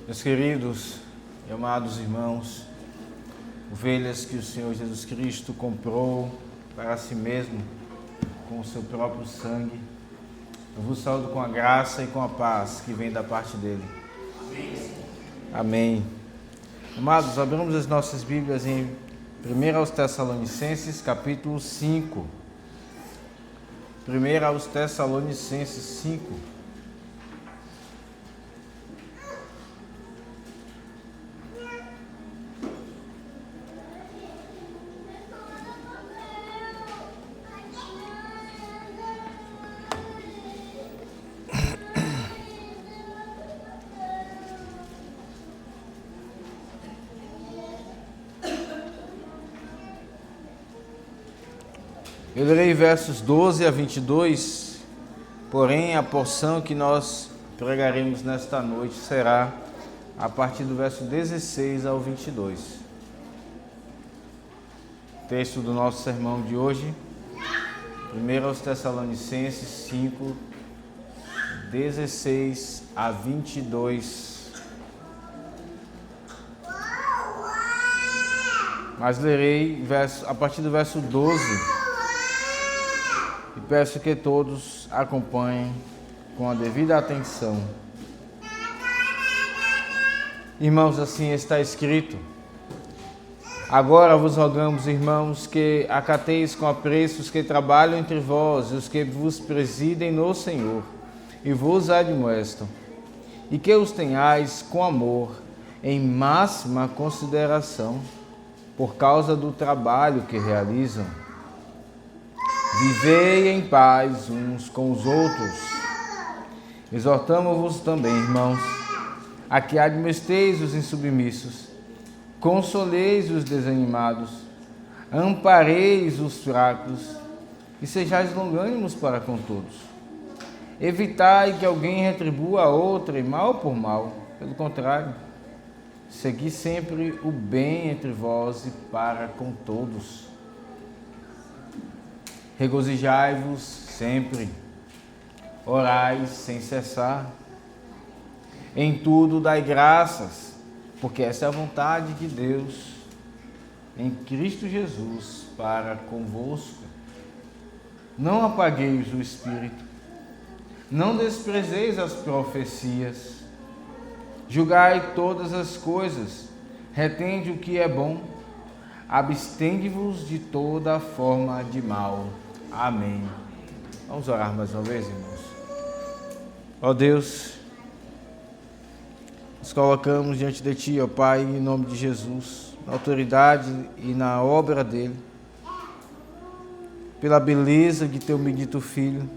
Meus queridos e amados irmãos, ovelhas que o Senhor Jesus Cristo comprou para si mesmo com o seu próprio sangue, eu vos saúdo com a graça e com a paz que vem da parte dele. Amém. Amados, abramos as nossas Bíblias em 1 aos Tessalonicenses, capítulo 5. 1 aos Tessalonicenses 5. Eu lerei versos 12 a 22, porém a porção que nós pregaremos nesta noite será a partir do verso 16 ao 22. Texto do nosso sermão de hoje, 1 aos Tessalonicenses 5, 16 a 22. Mas lerei a partir do verso 12. E peço que todos acompanhem com a devida atenção. Irmãos, assim está escrito: agora vos rogamos, irmãos, que acateis com apreço os que trabalham entre vós e os que vos presidem no Senhor e vos admoestam, e que os tenhais com amor em máxima consideração por causa do trabalho que realizam. Vivei em paz uns com os outros. Exortamo-vos também, irmãos, a que admoesteis os insubmissos, consoleis os desanimados, ampareis os fracos e sejais longânimos para com todos. Evitai que alguém retribua a outrem mal por mal. Pelo contrário, segui sempre o bem entre vós e para com todos. Regozijai-vos sempre, orai sem cessar. Em tudo dai graças, porque essa é a vontade de Deus em Cristo Jesus para convosco. Não apagueis o Espírito, não desprezeis as profecias, julgai todas as coisas, retende o que é bom, abstende-vos de toda forma de mal. Amém. Vamos orar mais uma vez, irmãos. Ó Deus, nos colocamos diante de Ti, ó Pai, em nome de Jesus, na autoridade e na obra dEle, pela beleza de Teu bendito Filho.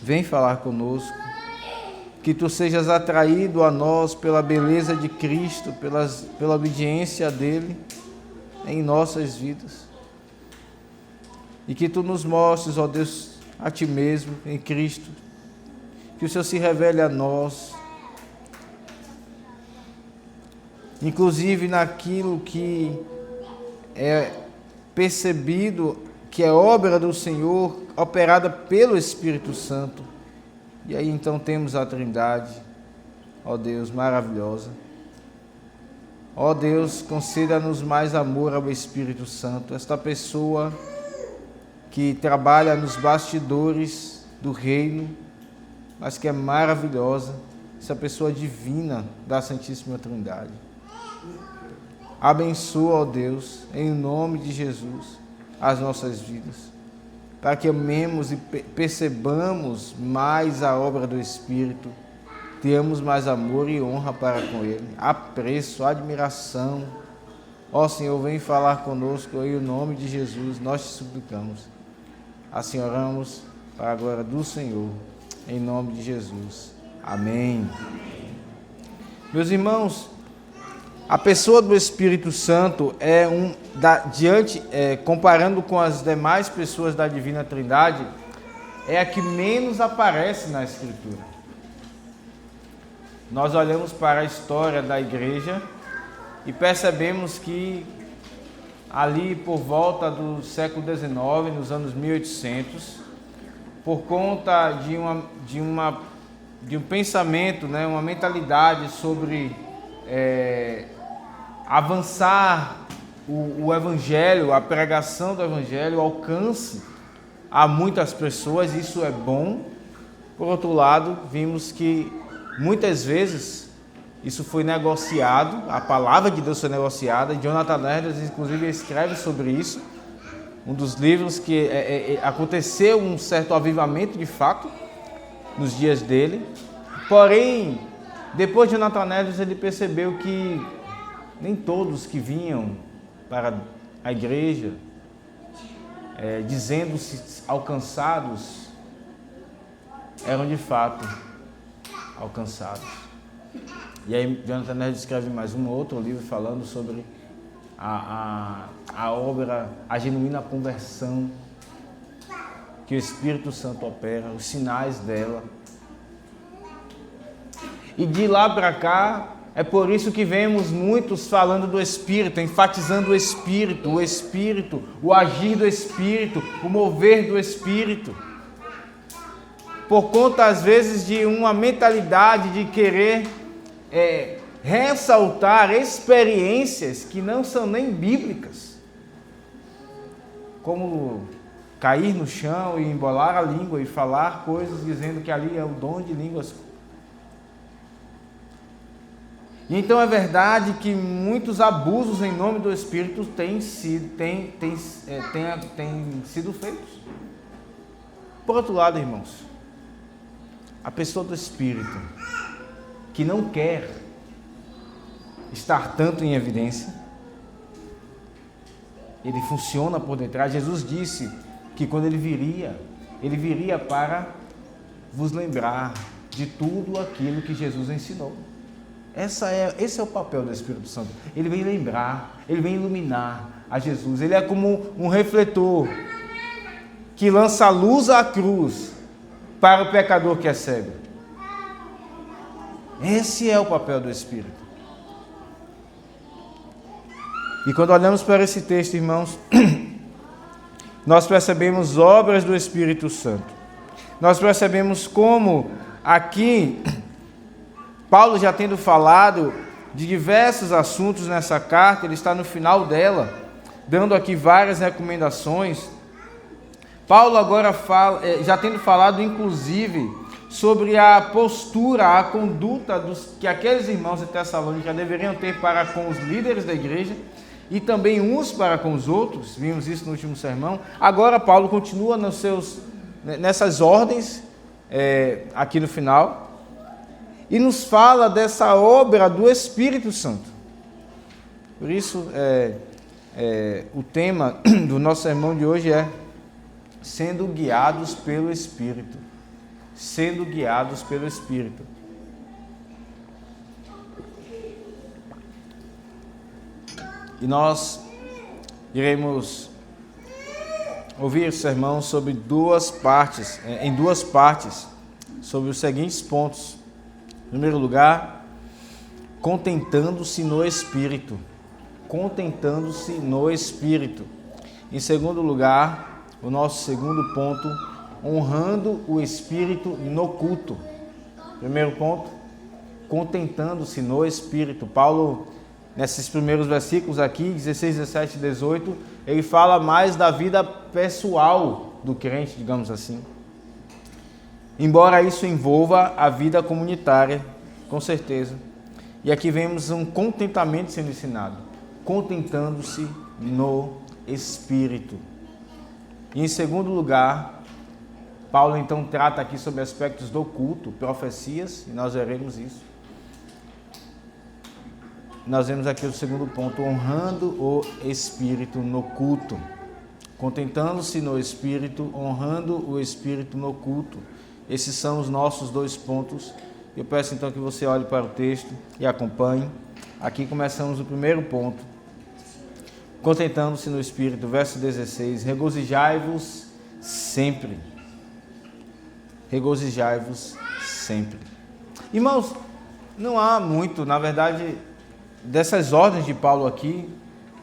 Vem falar conosco, que Tu sejas atraído a nós pela beleza de Cristo, pela obediência dEle em nossas vidas. E que Tu nos mostres, ó Deus, a Ti mesmo, em Cristo. Que o Senhor se revele a nós, inclusive naquilo que é percebido, que é obra do Senhor, operada pelo Espírito Santo. E aí então temos a Trindade, ó Deus, maravilhosa. Ó Deus, conceda-nos mais amor ao Espírito Santo, esta pessoa que trabalha nos bastidores do reino, mas que é maravilhosa, essa pessoa divina da Santíssima Trindade. Abençoa, ó Deus, em nome de Jesus, as nossas vidas, para que amemos e percebamos mais a obra do Espírito, tenhamos mais amor e honra para com Ele, apreço, admiração. Ó Senhor, vem falar conosco em nome de Jesus, nós te suplicamos. Assim oramos para a glória do Senhor, em nome de Jesus. Amém. Meus irmãos, a pessoa do Espírito Santo é comparando com as demais pessoas da Divina Trindade, é a que menos aparece na Escritura. Nós olhamos para a história da igreja e percebemos que ali por volta do século XIX, nos anos 1800, por conta de uma de um pensamento, né, uma mentalidade sobre avançar o Evangelho, a pregação do Evangelho, o alcance a muitas pessoas, isso é bom. Por outro lado, vimos que muitas vezes isso foi negociado, a palavra de Deus foi negociada, e Jonathan Edwards, inclusive, escreve sobre isso, um dos livros que aconteceu um certo avivamento de fato nos dias dele. Porém, depois de Jonathan Edwards, ele percebeu que nem todos que vinham para a igreja dizendo-se alcançados eram de fato alcançados. E aí Jonathan Edwards escreve mais um outro livro falando sobre a obra, a genuína conversão que o Espírito Santo opera, os sinais dela. E de lá para cá, é por isso que vemos muitos falando do Espírito, enfatizando o Espírito, o agir do Espírito, o mover do Espírito. Por conta, às vezes, de uma mentalidade de querer ressaltar experiências que não são nem bíblicas. Como cair no chão e embolar a língua e falar coisas dizendo que ali é o dom de línguas. E então é verdade que muitos abusos em nome do Espírito têm sido feitos. Por outro lado, irmãos, a pessoa do Espírito que não quer estar tanto em evidência, ele funciona por detrás. Jesus disse que quando ele viria para vos lembrar de tudo aquilo que Jesus ensinou. Esse é o papel do Espírito Santo. Ele vem lembrar, ele vem iluminar a Jesus. Ele é como um refletor que lança luz à cruz para o pecador que é cego. Esse é o papel do Espírito. E quando olhamos para esse texto, irmãos, nós percebemos obras do Espírito Santo. Nós percebemos como aqui Paulo, já tendo falado de diversos assuntos nessa carta, ele está no final dela, dando aqui várias recomendações. Paulo agora fala, já tendo falado inclusive sobre a postura, a conduta que aqueles irmãos de Tessalônica deveriam ter para com os líderes da igreja e também uns para com os outros. Vimos isso no último sermão. Agora Paulo continua nessas ordens aqui no final. E nos fala dessa obra do Espírito Santo. Por isso, o tema do nosso sermão de hoje é sendo guiados pelo Espírito. Sendo guiados pelo Espírito. E nós iremos ouvir o sermão sobre em duas partes, sobre os seguintes pontos. Em primeiro lugar, contentando-se no Espírito. Contentando-se no Espírito. Em segundo lugar, o nosso segundo ponto, honrando o Espírito no culto. Primeiro ponto, contentando-se no Espírito. Paulo, nesses primeiros versículos aqui, 16, 17 e 18, ele fala mais da vida pessoal do crente, digamos assim. Embora isso envolva a vida comunitária, com certeza. E aqui vemos um contentamento sendo ensinado. Contentando-se no Espírito. E em segundo lugar, Paulo então trata aqui sobre aspectos do culto, profecias, e nós veremos isso. Nós vemos aqui o segundo ponto, honrando o Espírito no culto. Contentando-se no Espírito, honrando o Espírito no culto. Esses são os nossos dois pontos. Eu peço então que você olhe para o texto e acompanhe. Aqui começamos o primeiro ponto. Contentando-se no Espírito, verso 16. Regozijai-vos sempre. Regozijai-vos sempre. Irmãos, não há muito, na verdade, dessas ordens de Paulo aqui,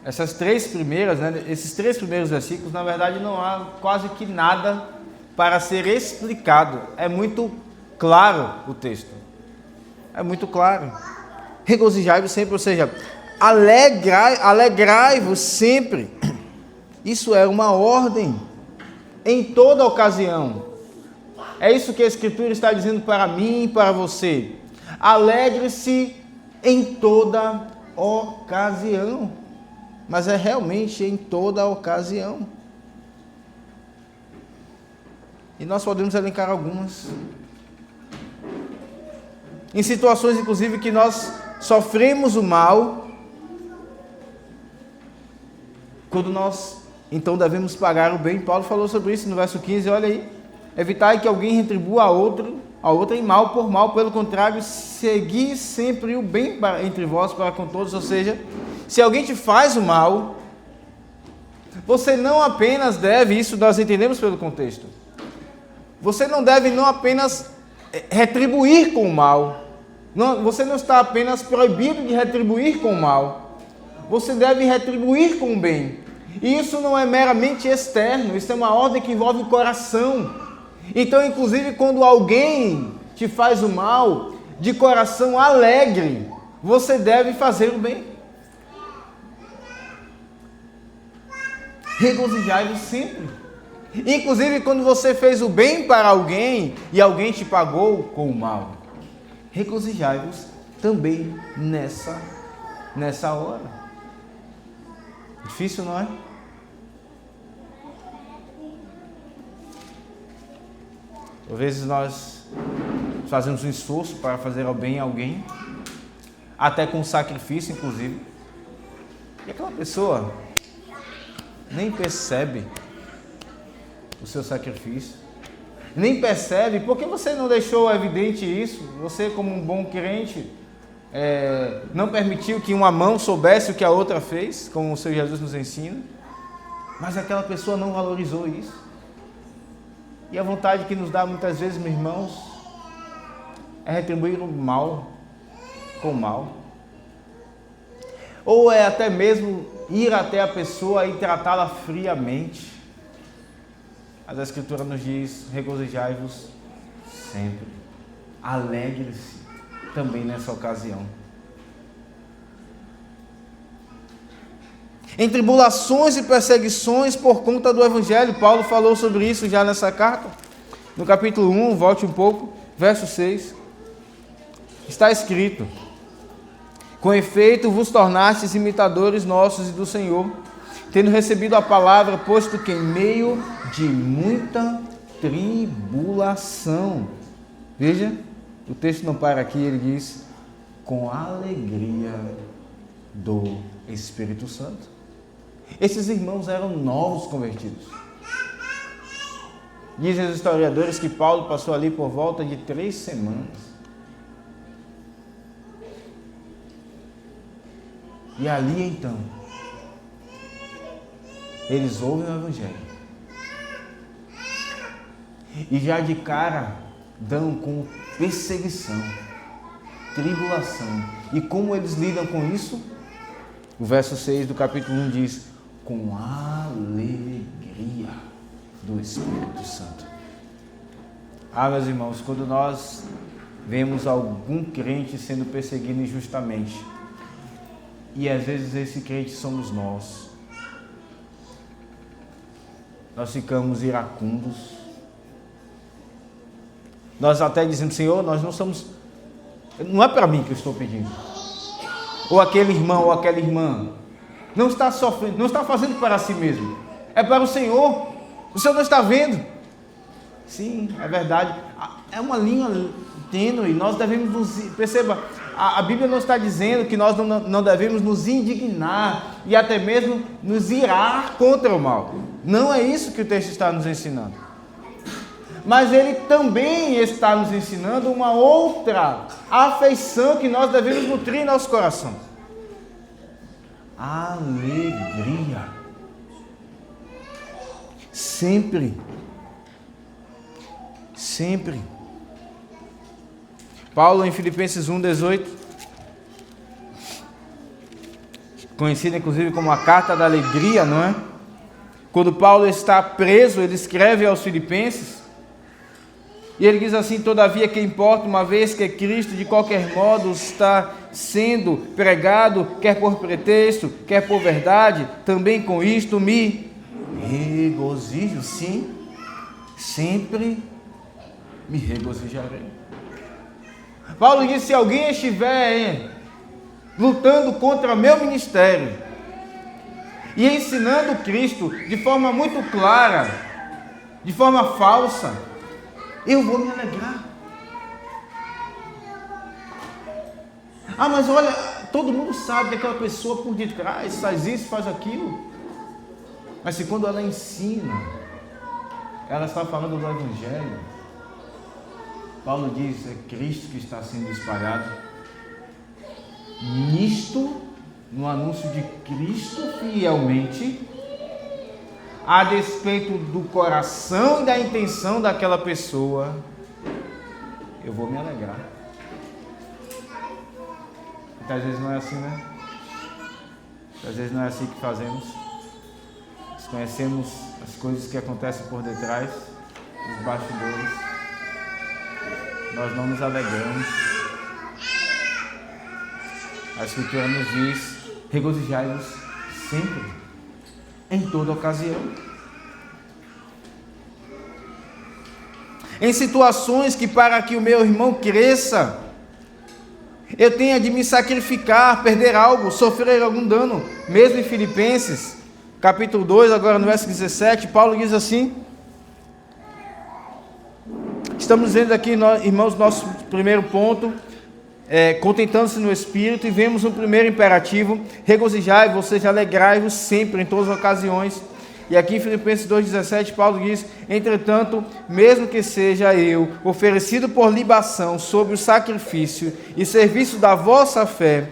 essas três primeiras, esses três primeiros versículos, na verdade não há quase que nada para ser explicado. É muito claro o texto. É muito claro. Regozijai-vos sempre, ou seja, alegrai-vos sempre. Isso é uma ordem em toda ocasião. É isso que a Escritura está dizendo para mim e para você. Alegre-se em toda ocasião. Mas é realmente em toda ocasião. E nós podemos elencar algumas. Em situações, inclusive, que nós sofremos o mal, quando nós, então, devemos pagar o bem. Paulo falou sobre isso no verso 15, olha aí. Evitai que alguém retribua a outra em mal por mal, pelo contrário, segui sempre o bem entre vós para com todos. Ou seja, se alguém te faz o mal, você não apenas deve, isso nós entendemos pelo contexto, você não deve não apenas retribuir com o mal, você não está apenas proibido de retribuir com o mal, você deve retribuir com o bem. E isso não é meramente externo, isso é uma ordem que envolve o coração. Então, inclusive, quando alguém te faz o mal, de coração alegre, você deve fazer o bem. Regozijai-vos sempre. Inclusive, quando você fez o bem para alguém e alguém te pagou com o mal, regozijai-vos também nessa hora. Difícil, não é? Às vezes nós fazemos um esforço para fazer o bem a alguém, até com sacrifício, inclusive, e aquela pessoa nem percebe o seu sacrifício, nem percebe, porque você não deixou evidente isso, você como um bom crente, não permitiu que uma mão soubesse o que a outra fez, como o Senhor Jesus nos ensina, mas aquela pessoa não valorizou isso. E a vontade que nos dá muitas vezes, meus irmãos, é retribuir o mal com o mal. Ou é até mesmo ir até a pessoa e tratá-la friamente. Mas a Escritura nos diz, regozijai-vos sempre. Alegre-se também nessa ocasião. Em tribulações e perseguições por conta do Evangelho. Paulo falou sobre isso já nessa carta. No capítulo 1, volte um pouco, verso 6. Está escrito: com efeito vos tornastes imitadores nossos e do Senhor, tendo recebido a palavra, posto que em meio de muita tribulação. Veja, o texto não para aqui, ele diz, com a alegria do Espírito Santo. Esses irmãos eram novos convertidos. Dizem os historiadores que Paulo passou ali por volta de 3 semanas. E ali então, eles ouvem o Evangelho. E já de cara dão com perseguição, tribulação. E como eles lidam com isso? O verso 6 do capítulo 1 diz: com alegria do Espírito Santo. Meus irmãos, quando nós vemos algum crente sendo perseguido injustamente, e às vezes esse crente somos nós ficamos iracundos, nós até dizemos: Senhor, nós não somos, não é para mim que eu estou pedindo, ou aquele irmão ou aquela irmã não está sofrendo, não está fazendo para si mesmo, é para o Senhor não está vendo? Sim, é verdade, é uma linha tênue, nós devemos perceba, a Bíblia não está dizendo que nós não devemos nos indignar e até mesmo nos irar contra o mal, não é isso que o texto está nos ensinando, mas ele também está nos ensinando uma outra afeição que nós devemos nutrir em nosso coração: alegria. Sempre. Paulo em Filipenses 1,18, conhecida inclusive como a carta da alegria, não é? Quando Paulo está preso, ele escreve aos Filipenses, E ele diz assim: todavia que importa, uma vez que Cristo de qualquer modo está sendo pregado, quer por pretexto, quer por verdade, também com isto me regozijo, sim, sempre me regozijarei. Paulo diz: se alguém estiver lutando contra meu ministério e ensinando Cristo de forma muito clara, de forma falsa, eu vou me alegrar. Ah, mas olha, todo mundo sabe que aquela pessoa por detrás faz isso, faz aquilo. Mas se quando ela ensina, ela está falando do Evangelho. Paulo diz: é Cristo que está sendo espalhado. Nisto, no anúncio de Cristo fielmente, a despeito do coração e da intenção daquela pessoa, eu vou me alegrar. Muitas vezes não é assim, né? Muitas vezes não é assim que fazemos. Nós conhecemos as coisas que acontecem por detrás, os bastidores. Nós não nos alegramos. A Escritura nos diz: regozijai-vos sempre, em toda ocasião. Em situações que, para que o meu irmão cresça, eu tenha de me sacrificar, perder algo, sofrer algum dano. Mesmo em Filipenses, capítulo 2, agora no verso 17, Paulo diz assim: estamos vendo aqui, irmãos, nosso primeiro ponto, contentando-se no Espírito, e vemos um primeiro imperativo: regozijai-vos, ou seja, alegrai-vos sempre, em todas as ocasiões. E aqui em Filipenses 2,17, Paulo diz: entretanto, mesmo que seja eu oferecido por libação sobre o sacrifício e serviço da vossa fé,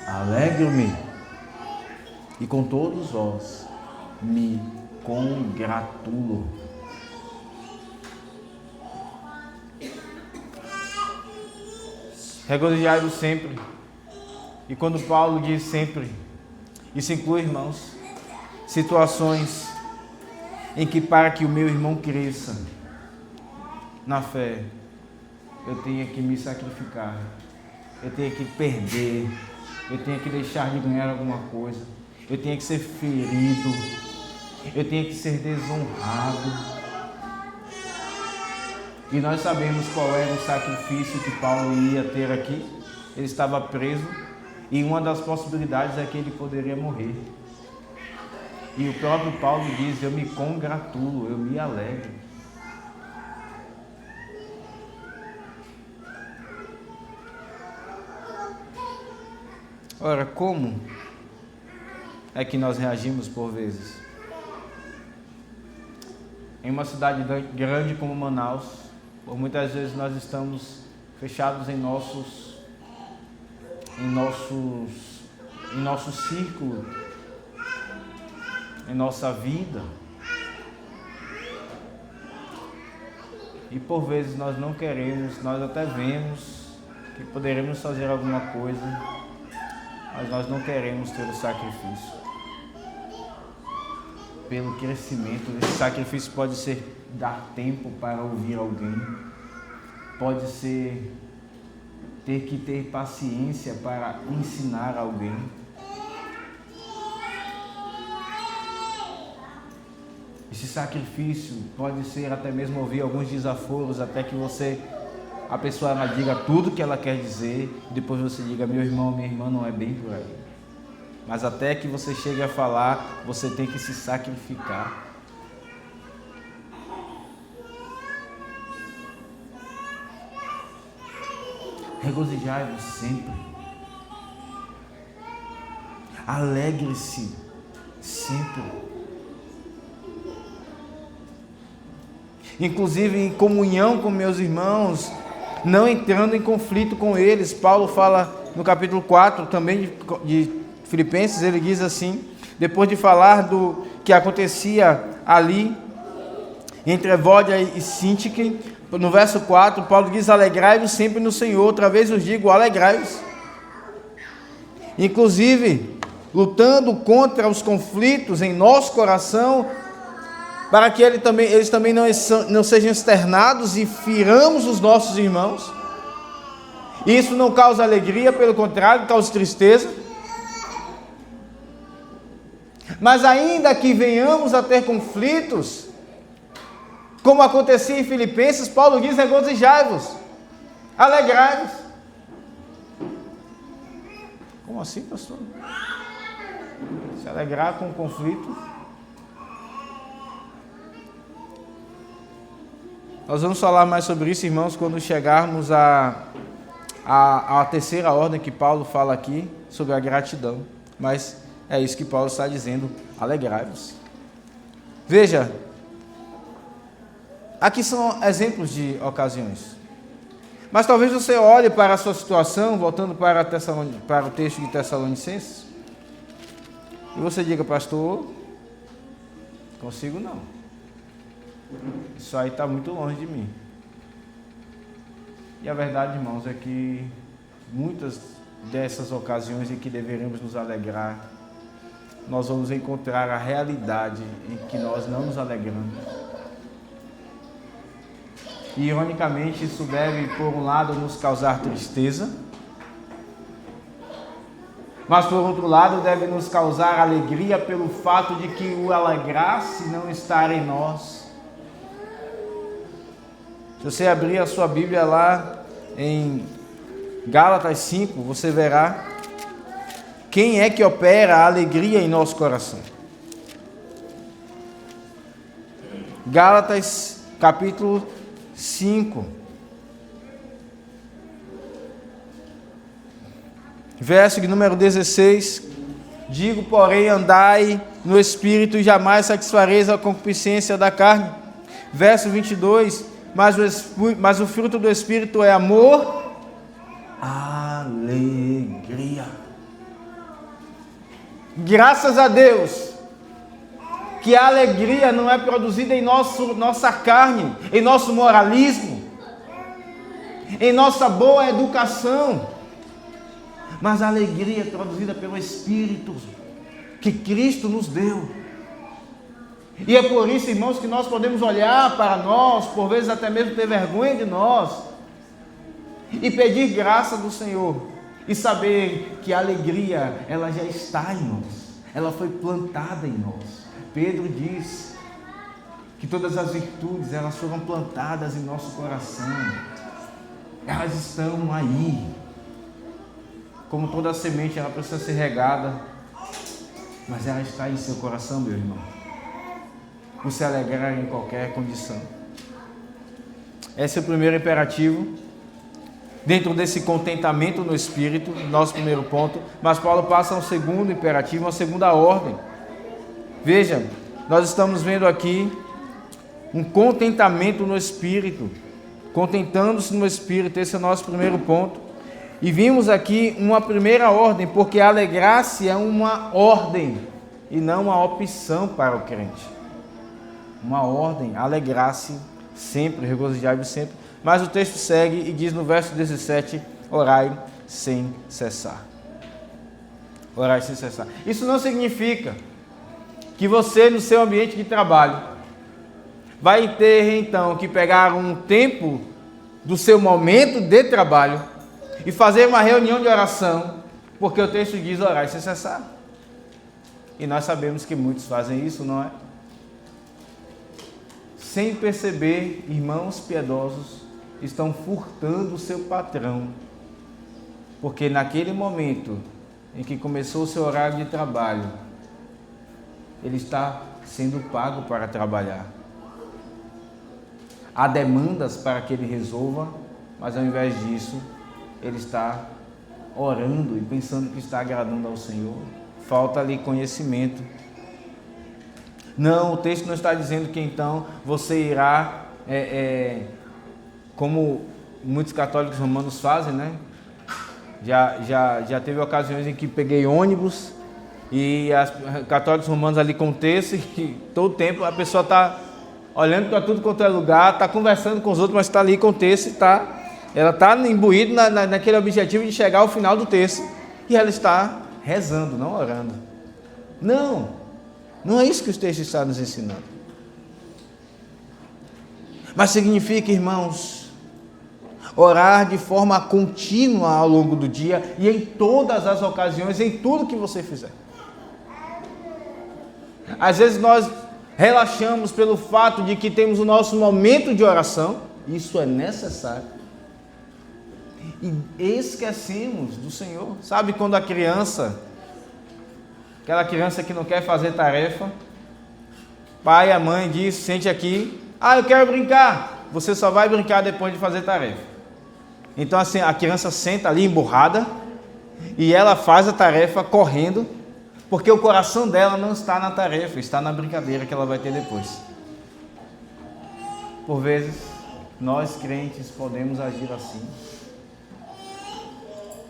alegro-me, e com todos vós me congratulo. Regozijai-vos sempre. E quando Paulo diz sempre, isso inclui, irmãos, situações em que, para que o meu irmão cresça na fé, eu tenha que me sacrificar, eu tenha que perder, eu tenha que deixar de ganhar alguma coisa, eu tenha que ser ferido, eu tenha que ser desonrado. E nós sabemos qual era o sacrifício que Paulo ia ter aqui. Ele estava preso, e uma das possibilidades é que ele poderia morrer. E o próprio Paulo diz: eu me congratulo, eu me alegro. Ora, como é que nós reagimos por vezes? Em uma cidade grande como Manaus, por muitas vezes nós estamos fechados em nosso círculo, em nossa vida, e por vezes nós não queremos, nós até vemos que poderemos fazer alguma coisa, mas nós não queremos ter o sacrifício pelo crescimento. Esse sacrifício pode ser dar tempo para ouvir alguém, pode ser ter que ter paciência para ensinar alguém. Esse sacrifício pode ser até mesmo ouvir alguns desaforos, até que a pessoa ela diga tudo que ela quer dizer, e depois você diga: meu irmão, minha irmã, não é bem por aí. Mas até que você chegue a falar, você tem que se sacrificar. Regozijai-vos sempre. Alegre-se sempre. Inclusive em comunhão com meus irmãos, não entrando em conflito com eles. Paulo fala no capítulo 4 também de Filipenses, ele diz assim, depois de falar do que acontecia ali entre Evódia e Sintique, no verso 4, Paulo diz: alegrai-vos sempre no Senhor. Outra vez eu digo: alegrai-vos. Inclusive, lutando contra os conflitos em nosso coração, para que eles também não sejam externados e firamos os nossos irmãos. Isso não causa alegria, pelo contrário, causa tristeza. Mas ainda que venhamos a ter conflitos, como acontecia em Filipenses, Paulo diz: regozijai-vos, alegrai-vos. Como assim, pastor? Se alegrar com o conflito? Nós vamos falar mais sobre isso, irmãos, quando chegarmos à terceira ordem que Paulo fala aqui, sobre a gratidão. Mas é isso que Paulo está dizendo: alegrai-vos. Veja, aqui são exemplos de ocasiões. Mas talvez você olhe para a sua situação, voltando para o texto de Tessalonicenses, e você diga: pastor, consigo não. Isso aí está muito longe de mim. E a verdade, irmãos, é que muitas dessas ocasiões em que deveremos nos alegrar, nós vamos encontrar a realidade em que nós não nos alegramos. E, ironicamente, isso deve, por um lado, nos causar tristeza, mas, por outro lado, deve nos causar alegria pelo fato de que o alegrar-se não está em nós. Se você abrir a sua Bíblia lá em Gálatas 5, você verá quem é que opera a alegria em nosso coração. Gálatas capítulo 5, verso de número 16: digo, porém, andai no Espírito e jamais satisfareis a concupiscência da carne. Verso 22: mas o fruto do Espírito é amor, alegria. Graças a Deus que a alegria não é produzida em nossa carne, em nosso moralismo, em nossa boa educação, mas a alegria é produzida pelo Espírito que Cristo nos deu. E é por isso, irmãos, que nós podemos olhar para nós, por vezes até mesmo ter vergonha de nós, e pedir graça do Senhor, e saber que a alegria, ela já está em nós, ela foi plantada em nós. Pedro diz que todas as virtudes, elas foram plantadas em nosso coração, elas estão aí. Como toda semente, ela precisa ser regada, mas ela está em seu coração, meu irmão. Você alegrar em qualquer condição. Esse é o primeiro imperativo, dentro desse contentamento no Espírito, nosso primeiro ponto. Mas Paulo passa a um segundo imperativo, uma segunda ordem. Veja, nós estamos vendo aqui um contentamento no Espírito, contentando-se no Espírito, esse é o nosso primeiro ponto. E vimos aqui uma primeira ordem, porque alegrar-se é uma ordem e não uma opção para o crente. Uma ordem, alegrar-se sempre, regozijar-vos sempre. Mas o texto segue e diz no verso 17: orai sem cessar. Orai sem cessar. Isso não significa que você, no seu ambiente de trabalho, vai ter então que pegar um tempo do seu momento de trabalho e fazer uma reunião de oração, porque o texto diz orai sem cessar. E nós sabemos que muitos fazem isso, não é? Sem perceber, irmãos piedosos estão furtando o seu patrão, porque naquele momento em que começou o seu horário de trabalho, ele está sendo pago para trabalhar. Há demandas para que ele resolva, mas ao invés disso, ele está orando e pensando que está agradando ao Senhor. Falta ali conhecimento. Não, o texto não está dizendo que então você irá, como muitos católicos romanos fazem, né? Já teve ocasiões em que peguei ônibus e os católicos romanos ali com o texto, e todo o tempo a pessoa está olhando para tudo quanto é lugar, está conversando com os outros, mas está ali com o texto, ela está imbuída naquele objetivo de chegar ao final do texto, e ela está rezando, não orando. Não é isso que o texto está nos ensinando. Mas significa, irmãos, orar de forma contínua ao longo do dia e em todas as ocasiões, em tudo que você fizer. Às vezes nós relaxamos pelo fato de que temos o nosso momento de oração, isso é necessário, e esquecemos do Senhor. Sabe quando a criança, aquela criança que não quer fazer tarefa, pai e a mãe diz, sente aqui, eu quero brincar, você só vai brincar depois de fazer tarefa. Então assim, a criança senta ali emburrada, e ela faz a tarefa correndo, porque o coração dela não está na tarefa, está na brincadeira que ela vai ter depois. Por vezes, nós crentes podemos agir assim.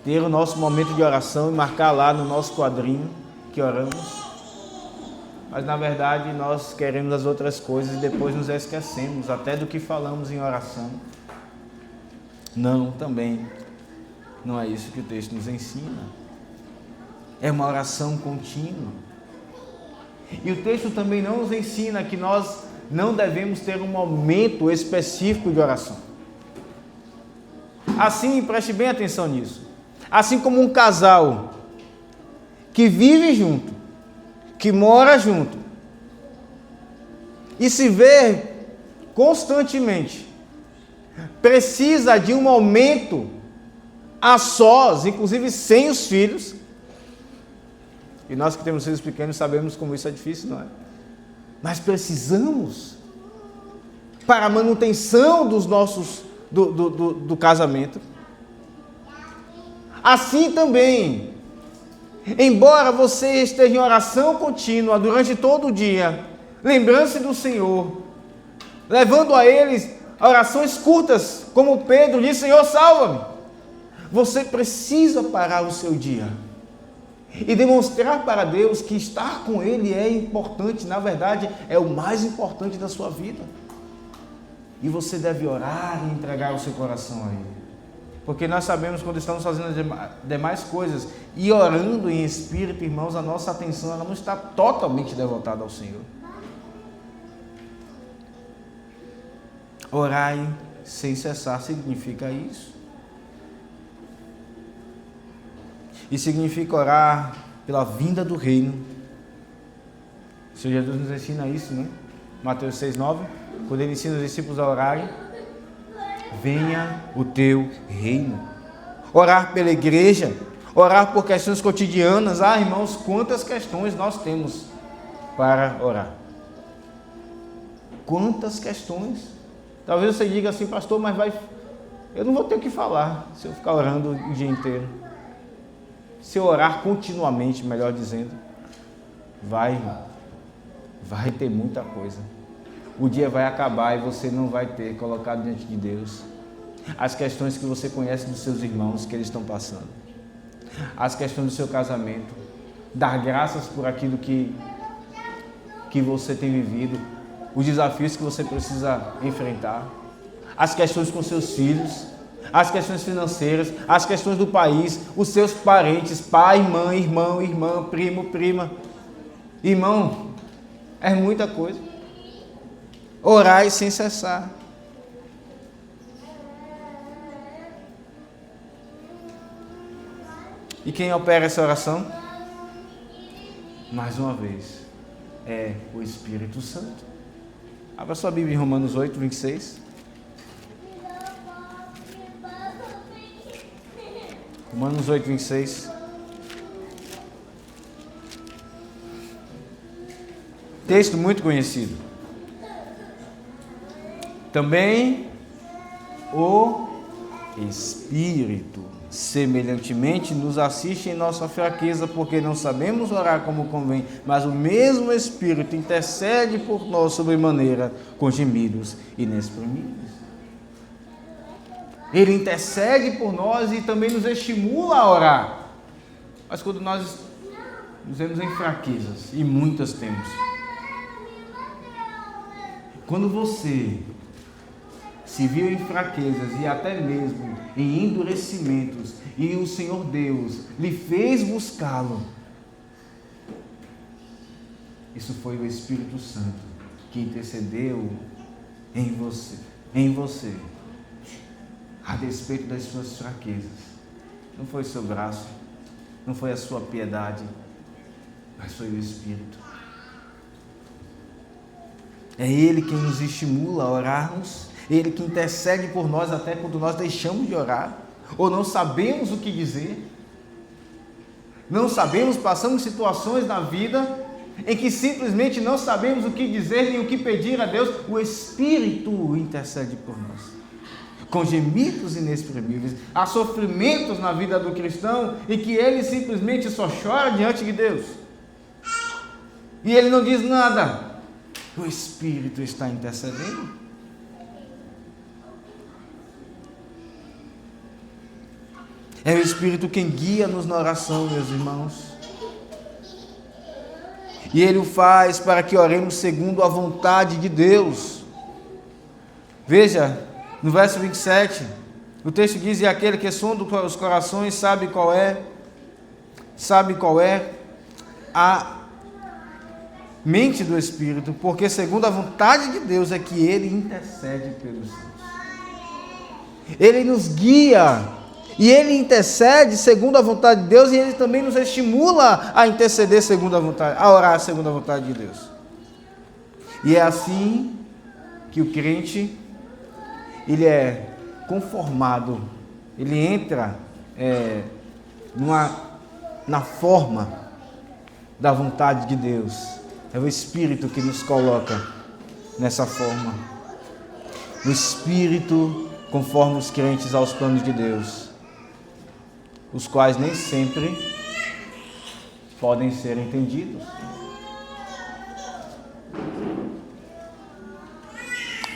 Ter o nosso momento de oração e marcar lá no nosso quadrinho que oramos. Mas na verdade nós queremos as outras coisas e depois nos esquecemos até do que falamos em oração. Não, também não é isso que o texto nos ensina. É uma oração contínua. E o texto também não nos ensina que nós não devemos ter um momento específico de oração. Assim, preste bem atenção nisso. Assim como um casal que vive junto, que mora junto e se vê constantemente, precisa de um momento a sós, inclusive sem os filhos. E nós que temos filhos pequenos sabemos como isso é difícil, não é? Mas precisamos, para a manutenção dos nossos, do casamento. Assim também, embora você esteja em oração contínua durante todo o dia, lembrando-se do Senhor, levando a eles orações curtas, como Pedro disse, Senhor, salva-me. Você precisa parar o seu dia e demonstrar para Deus que estar com Ele é importante, na verdade é o mais importante da sua vida. E você deve orar e entregar o seu coração a Ele. Porque nós sabemos quando estamos fazendo as demais coisas e orando em espírito, irmãos, a nossa atenção ela não está totalmente devotada ao Senhor. Orai sem cessar significa isso. E significa orar pela vinda do reino. O Senhor Jesus nos ensina isso, né? Mateus 6,9, quando Ele ensina os discípulos a orarem, venha o teu reino. Orar pela igreja, orar por questões cotidianas. Irmãos, quantas questões nós temos para orar. Quantas questões. Talvez você diga assim, pastor, mas eu não vou ter o que falar se eu ficar orando o dia inteiro. Se eu orar continuamente, melhor dizendo, vai ter muita coisa. O dia vai acabar e você não vai ter colocado diante de Deus as questões que você conhece dos seus irmãos que eles estão passando, as questões do seu casamento, dar graças por aquilo que você tem vivido, os desafios que você precisa enfrentar, as questões com seus filhos, as questões financeiras, as questões do país, os seus parentes, pai, mãe, irmão, irmã, primo, prima. Irmão, é muita coisa. Orai sem cessar. E quem opera essa oração? Mais uma vez, é o Espírito Santo. Abra sua Bíblia em Romanos 8, 26. Romanos 8, 26. Texto muito conhecido. Também o Espírito semelhantemente nos assiste em nossa fraqueza, porque não sabemos orar como convém, mas o mesmo Espírito intercede por nós sobremaneira com gemidos inexprimíveis. Ele intercede por nós e também nos estimula a orar. Mas quando nós nos vemos em fraquezas, e muitas temos, quando você se viu em fraquezas e até mesmo em endurecimentos, e o Senhor Deus lhe fez buscá-lo, isso foi o Espírito Santo que intercedeu em você, a despeito das suas fraquezas. Não foi seu braço, não foi a sua piedade, mas foi o Espírito. É Ele quem nos estimula a orarmos, Ele que intercede por nós até quando nós deixamos de orar, ou não sabemos o que dizer, não sabemos, passamos situações na vida em que simplesmente não sabemos o que dizer nem o que pedir a Deus. O Espírito intercede por nós, com gemidos inexprimíveis. Há sofrimentos na vida do cristão em que ele simplesmente só chora diante de Deus, e ele não diz nada. O Espírito está intercedendo. É o Espírito quem guia-nos na oração, meus irmãos. E Ele o faz para que oremos segundo a vontade de Deus. Veja, no verso 27, o texto diz: e aquele que sonda os corações sabe qual é a mente do Espírito, porque segundo a vontade de Deus é que Ele intercede pelos santos. Ele nos guia e Ele intercede segundo a vontade de Deus, e Ele também nos estimula a interceder segundo a vontade, a orar segundo a vontade de Deus. E é assim que o crente, ele é conformado, ele entra na forma da vontade de Deus. É o Espírito que nos coloca nessa forma. O Espírito conforma os crentes aos planos de Deus, os quais nem sempre podem ser entendidos.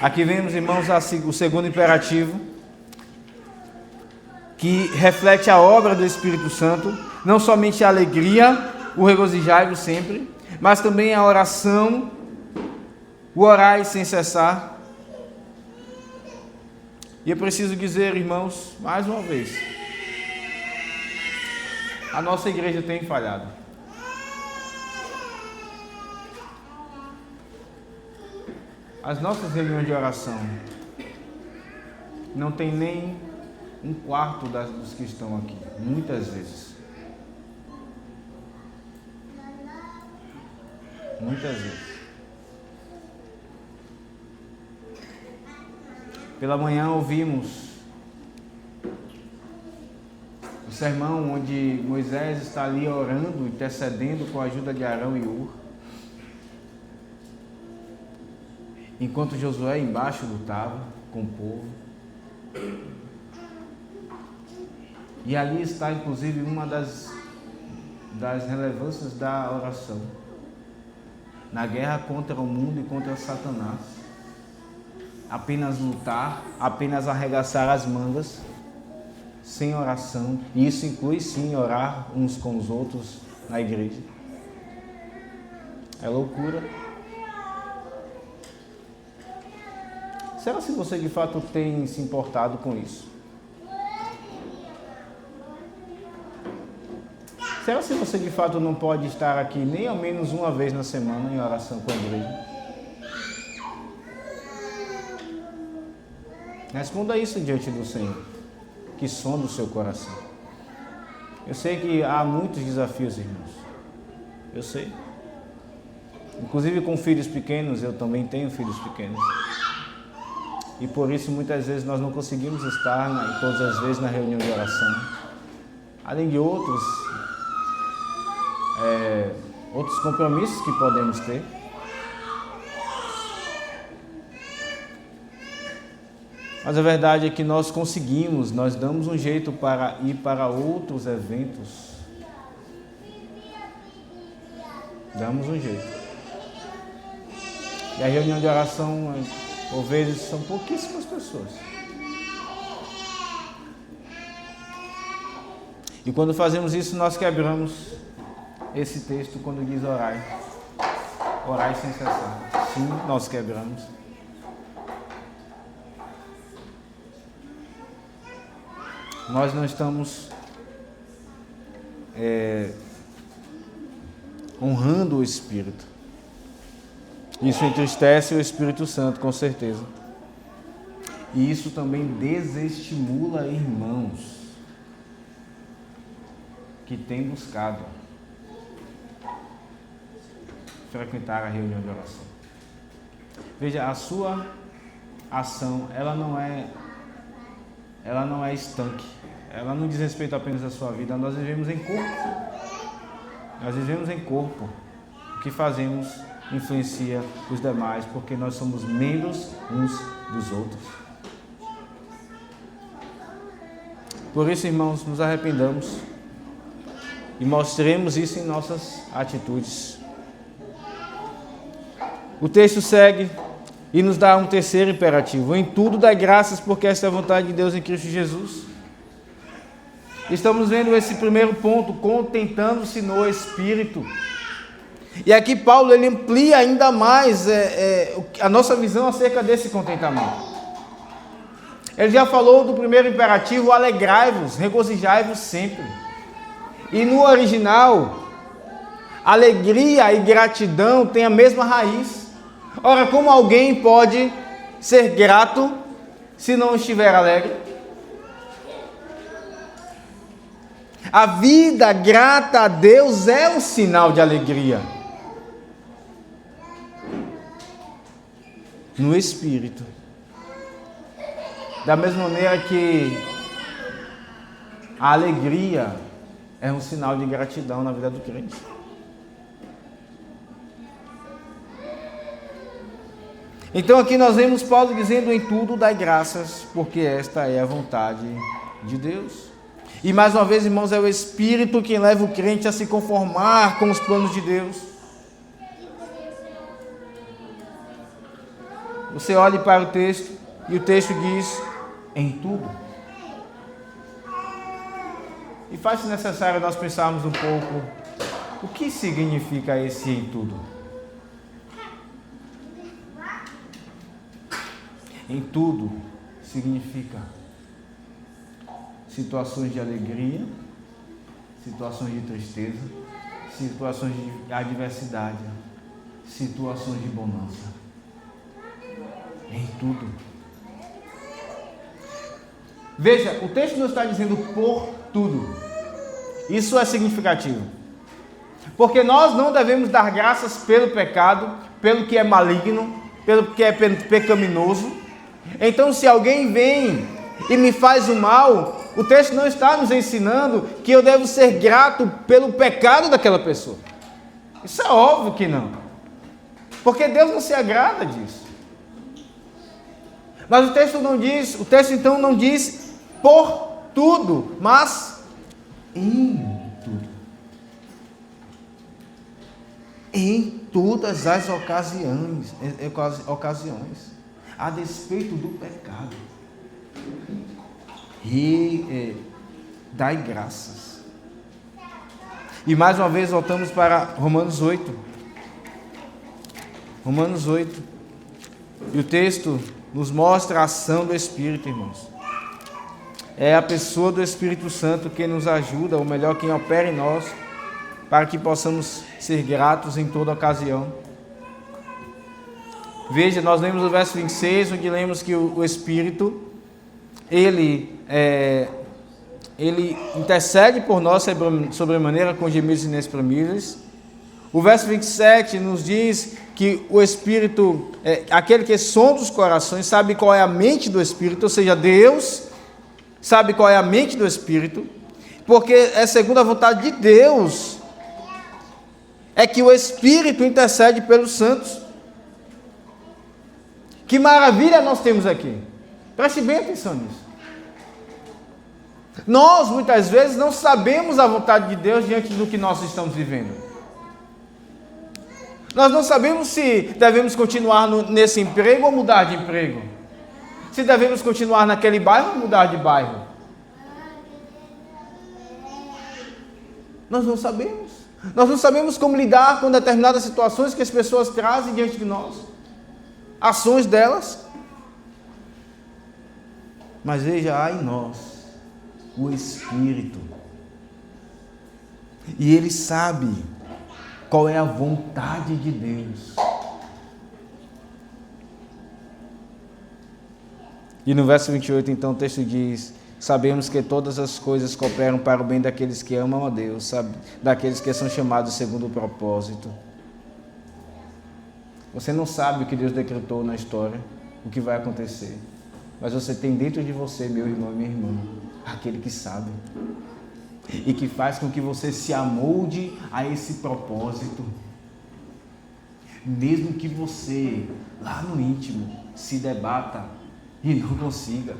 Aqui vemos, irmãos, o segundo imperativo, que reflete a obra do Espírito Santo, não somente a alegria, o regozijai-vos sempre, mas também a oração, o orai sem cessar. E eu preciso dizer, irmãos, mais uma vez, a nossa igreja tem falhado. As nossas reuniões de oração não tem nem um quarto dos que estão aqui, muitas vezes. Muitas vezes. Pela manhã ouvimos o sermão onde Moisés está ali orando, intercedendo com a ajuda de Arão e Hur, enquanto Josué embaixo lutava com o povo. E ali está inclusive uma das relevâncias da oração na guerra contra o mundo e contra Satanás. Apenas lutar, apenas arregaçar as mangas, sem oração. E isso inclui sim orar uns com os outros na igreja. É loucura. Será se você de fato tem se importado com isso? Será se você de fato não pode estar aqui nem ao menos uma vez na semana em oração com a igreja? Responda isso diante do Senhor, que sonda o seu coração. Eu sei que há muitos desafios, irmãos. Eu sei. Inclusive com filhos pequenos, eu também tenho filhos pequenos. E por isso muitas vezes nós não conseguimos estar todas as vezes na reunião de oração. Além de outros compromissos que podemos ter. Mas a verdade é que nós conseguimos, nós damos um jeito para ir para outros eventos. Damos um jeito. E a reunião de oração, por vezes, são pouquíssimas pessoas. E quando fazemos isso, nós quebramos esse texto quando diz orai. Orai sem cessar. Sim, nós quebramos. Nós não estamos honrando o Espírito. Isso entristece o Espírito Santo, com certeza. E isso também desestimula irmãos que têm buscado frequentar a reunião de oração. Veja, a sua ação, ela não é estanque. Ela não diz respeito apenas à sua vida. Nós vivemos em corpo. Nós vivemos em corpo. O que fazemos influencia os demais, porque nós somos membros uns dos outros. Por isso, irmãos, nos arrependamos e mostremos isso em nossas atitudes. O texto segue e nos dá um terceiro imperativo: em tudo dai graças, porque esta é a vontade de Deus em Cristo Jesus. Estamos vendo esse primeiro ponto, contentando-se no Espírito. E aqui Paulo ele amplia ainda mais a nossa visão acerca desse contentamento. Ele já falou do primeiro imperativo: alegrai-vos, regozijai-vos sempre. E no original, alegria e gratidão têm a mesma raiz. Ora, como alguém pode ser grato se não estiver alegre? A vida grata a Deus é um sinal de alegria. No Espírito. Da mesma maneira que a alegria é um sinal de gratidão na vida do crente. Então aqui nós vemos Paulo dizendo: em tudo dai graças, porque esta é a vontade de Deus. E mais uma vez, irmãos, é o Espírito quem leva o crente a se conformar com os planos de Deus. Você olhe para o texto, e o texto diz: em tudo. E faz-se necessário nós pensarmos um pouco o que significa esse em tudo. Em tudo significa situações de alegria, situações de tristeza, situações de adversidade, situações de bonança. Em tudo. Veja, o texto não está dizendo por tudo. Isso é significativo. Porque nós não devemos dar graças pelo pecado, pelo que é maligno, pelo que é pecaminoso. Então, se alguém vem e me faz o mal, o texto não está nos ensinando que eu devo ser grato pelo pecado daquela pessoa. Isso é óbvio que não. Porque Deus não se agrada disso. Mas o texto então não diz por tudo, mas em tudo. Em todas as ocasiões, a despeito do pecado. E dai graças. E mais uma vez voltamos para Romanos 8. Romanos 8. E o texto nos mostra a ação do Espírito, irmãos. É a pessoa do Espírito Santo que nos ajuda, ou melhor, quem opera em nós, para que possamos ser gratos em toda ocasião. Veja, nós lemos o verso 26, onde lemos que o Espírito, ele intercede por nós sobremaneira com gemidos inexprimíveis. O verso 27 nos diz que o Espírito, aquele que sonda os corações, sabe qual é a mente do Espírito, ou seja, Deus sabe qual é a mente do Espírito, porque é segundo a vontade de Deus, é que o Espírito intercede pelos santos. Que maravilha nós temos aqui. Preste bem atenção nisso. Nós, muitas vezes, não sabemos a vontade de Deus diante do que nós estamos vivendo. Nós não sabemos se devemos continuar nesse emprego ou mudar de emprego. Se devemos continuar naquele bairro ou mudar de bairro. Nós não sabemos. Nós não sabemos como lidar com determinadas situações que as pessoas trazem diante de nós. Ações delas. Mas veja, há em nós o Espírito. E Ele sabe qual é a vontade de Deus. E no verso 28, então, o texto diz: sabemos que todas as coisas cooperam para o bem daqueles que amam a Deus, daqueles que são chamados segundo o propósito. Você não sabe o que Deus decretou na história, o que vai acontecer. Mas você tem dentro de você, meu irmão e minha irmã, aquele que sabe. E que faz com que você se amolde a esse propósito. Mesmo que você, lá no íntimo, se debata e não consiga.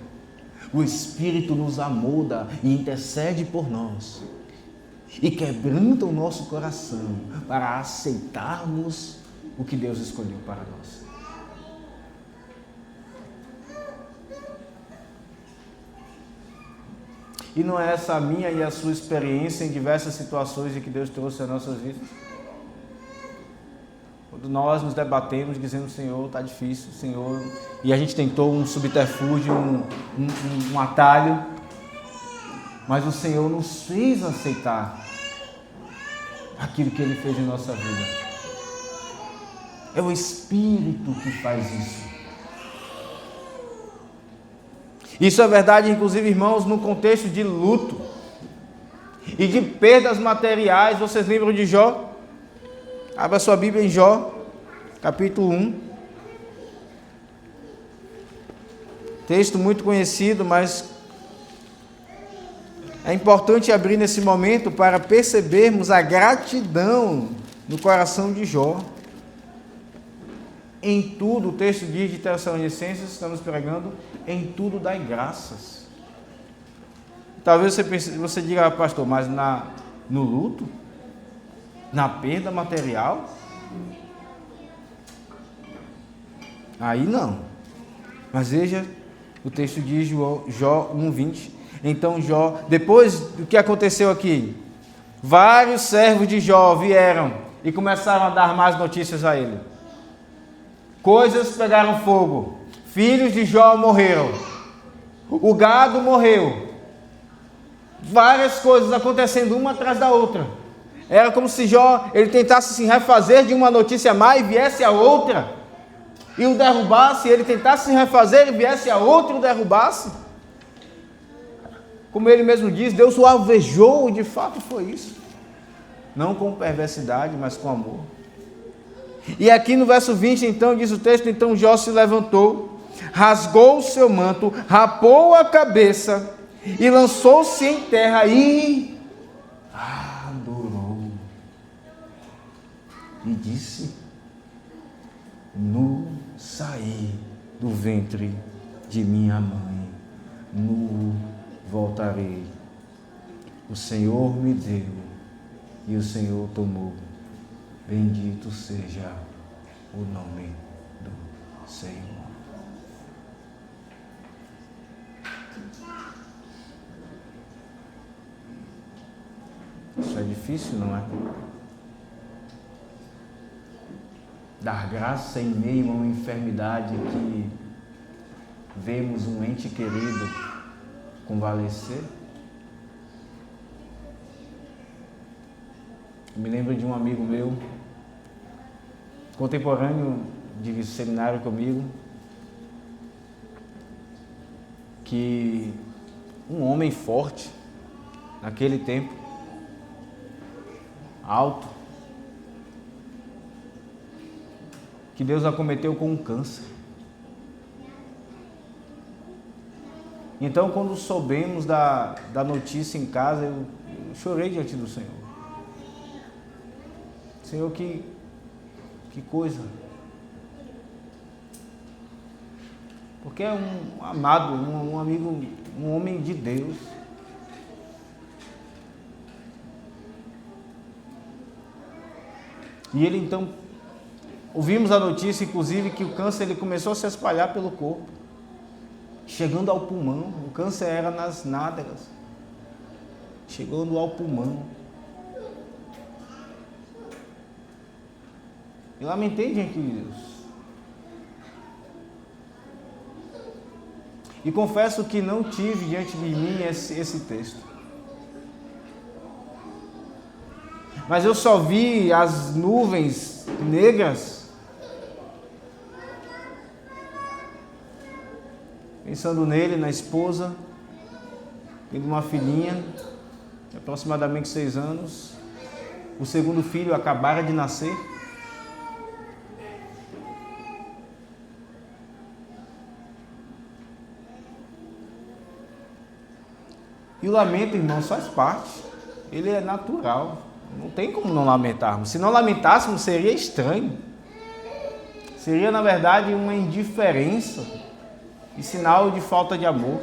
O Espírito nos amolda e intercede por nós. E quebranta o nosso coração para aceitarmos o que Deus escolheu para nós. E não é essa a minha e a sua experiência em diversas situações em que Deus trouxe às nossas vidas? Quando nós nos debatemos dizendo: Senhor, está difícil, Senhor, e a gente tentou um subterfúgio, um atalho, mas o Senhor nos fez aceitar aquilo que Ele fez em nossa vida. É o Espírito que faz isso. Isso é verdade, inclusive, irmãos, no contexto de luto e de perdas materiais. Vocês lembram de Jó? Abra sua Bíblia em Jó, capítulo 1. Texto muito conhecido, mas é importante abrir nesse momento para percebermos a gratidão no coração de Jó. Em tudo, o texto diz de Tessalonicenses, estamos pregando, em tudo dai graças. Talvez você diga: pastor, mas no luto? Na perda material? Aí não. Mas veja, o texto diz, Jó 1:20. Então Jó, depois do que aconteceu aqui, vários servos de Jó vieram e começaram a dar más notícias a ele. Coisas pegaram fogo, filhos de Jó morreram, o gado morreu, várias coisas acontecendo uma atrás da outra. Era como se Jó ele tentasse se refazer de uma notícia má e viesse a outra, e o derrubasse, ele tentasse se refazer e viesse a outra e o derrubasse. Como ele mesmo diz, Deus o alvejou, e de fato foi isso. Não com perversidade, mas com amor. E aqui no verso 20, então, diz o texto: então Jó se levantou, rasgou o seu manto, rapou a cabeça e lançou-se em terra e adorou. E disse: nu saí do ventre de minha mãe, nu voltarei. O Senhor me deu e o Senhor tomou. Bendito seja o nome do Senhor. Isso é difícil, não é? Dar graça em meio a uma enfermidade que vemos um ente querido convalescer. Eu me lembro de um amigo meu, contemporâneo de seminário comigo, que um homem forte, naquele tempo, alto, que Deus acometeu com um câncer. Então, quando soubemos da notícia em casa, eu chorei diante do Senhor. Senhor, que coisa. Porque é um amado, um amigo, um homem de Deus. E ele então, ouvimos a notícia, inclusive, que o câncer ele começou a se espalhar pelo corpo, chegando ao pulmão. O câncer era nas nádegas, chegando ao pulmão. E lamentei diante de Deus. E confesso que não tive diante de mim esse texto. Mas eu só vi as nuvens negras. pensando nele, na esposa, tendo uma filhinha de aproximadamente 6 anos. O segundo filho acabara de nascer. E o lamento, irmãos, faz parte. Ele é natural. Não tem como não lamentarmos. Se não lamentássemos, seria estranho. Seria, na verdade, uma indiferença e sinal de falta de amor.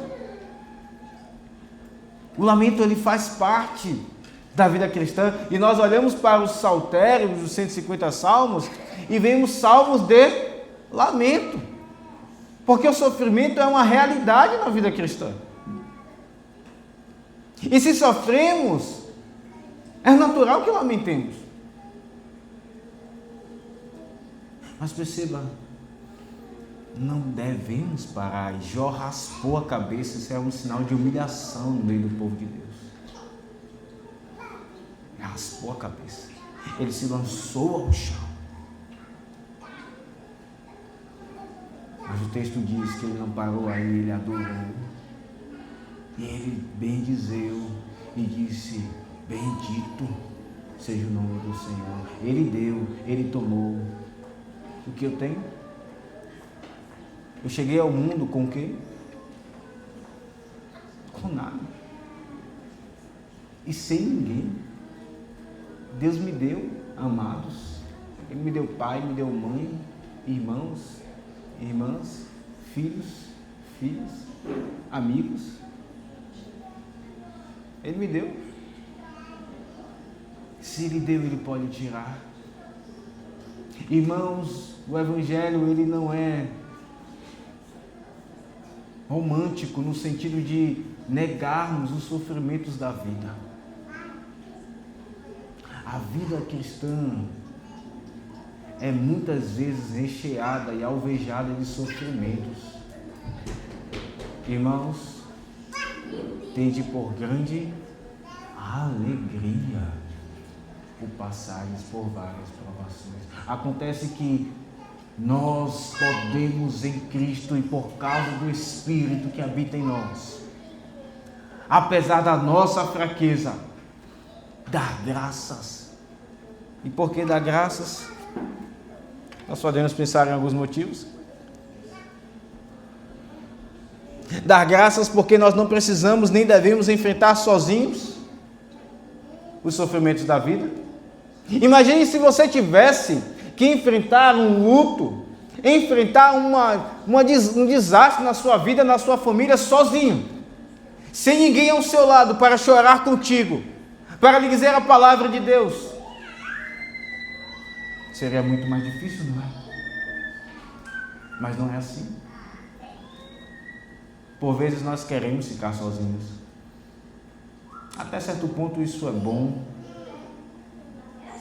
O lamento, ele faz parte da vida cristã. E nós olhamos para os saltérios, os 150 salmos, e vemos salmos de lamento. Porque o sofrimento é uma realidade na vida cristã. E se sofremos, é natural que lamentemos. Mas perceba, não devemos parar. Jó raspou a cabeça, isso é um sinal de humilhação no meio do povo de Deus. Ele raspou a cabeça, ele se lançou ao chão. Mas o texto diz que ele não parou aí, ele adorou. E ele bendizeu e disse: bendito seja o nome do Senhor. Ele deu, ele tomou. O que eu tenho? Eu cheguei ao mundo com o quê? Com nada. E sem ninguém. Deus me deu amados. Ele me deu pai, me deu mãe, irmãos, irmãs, filhos, filhas, amigos. Ele me deu. Se Ele deu, Ele pode tirar. Irmãos, o Evangelho, ele não é romântico no sentido de negarmos os sofrimentos da vida. A vida cristã é muitas vezes recheada e alvejada de sofrimentos. Irmãos, tende por grande alegria o passares por várias provações. Acontece que nós podemos em Cristo e por causa do Espírito que habita em nós, apesar da nossa fraqueza, dar graças. E por que dar graças? Nós podemos pensar em alguns motivos. Dar graças porque nós não precisamos nem devemos enfrentar sozinhos os sofrimentos da vida. Imagine se você tivesse que enfrentar um luto, enfrentar um desastre na sua vida, na sua família, sozinho, sem ninguém ao seu lado para chorar contigo, para lhe dizer a palavra de Deus. Seria muito mais difícil, não é? Mas não é assim. Por vezes nós queremos ficar sozinhos. Até certo ponto isso é bom,